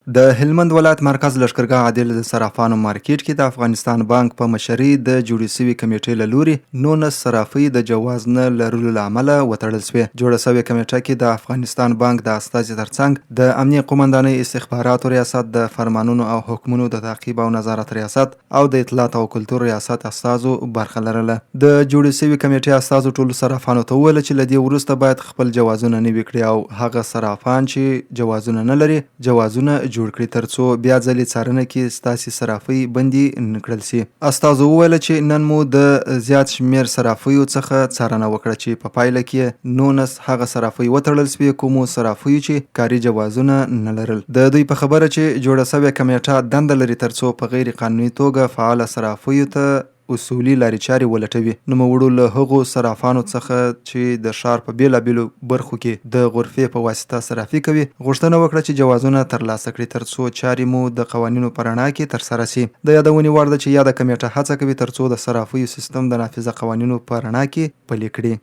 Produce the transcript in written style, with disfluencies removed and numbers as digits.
د هلمند ولایت مرکز لښکرګاه عادل د صرافانو مارکیټ کې د افغانستان بانک په مشرۍ د جوړې سوي کمیټې له لوري 19 صرافۍ د جواز نه لرلو له امله وتړل سوې. جوړه سوې کمیټه کې د افغانستان بانک د استازي ترڅنګ د امنیه قومندانۍ استخباراتو ریاست، د فرمانونو او حکمونو د تعقیب او نظارت ریاست او د اطلاعات او کلتور ریاست استازو برخه لرله. د جوړې سوي کمیټې استازو ټولو صرافانو ته وویل چې له دې وروسته باید خپل جوازونه نوي کړي او هغه صرافان چې جوازونه نه لري جوازونه جوړ کړي ترڅو بیا ځلې څارنه کې ستاسې صرافۍ بندي نکړل سي. استازو وویل چې نن مو د زیات شمیر صرافیو څخه څارنه وکړه چې په پایله کې 19 هغه صرافۍ وتړل سوې کومو صرافیو چې کاري جوازونه نه لرل. د دوی په خبره چې جوړه سوې کمیټه دنده لري ترڅو په غیر قانوني توګه فعال صرافیو ته اصولي لارې چارې ولټوي. نوموړو له هغو صرافانو څخه چې د ښار په بیلابیلو برخو کې د غرفې په واسطه صرافي کوي غوښتنه وکړه چې جوازونه ترلاسه کړي ترڅو چارې مو د قوانینو په رڼا کې ترسره سي. د یادونې وړ ده چې یاده کمیټه هڅه کوي ترڅو د صرافیو سیستم د نافذه قوانینو په رڼا کې پلی کړي.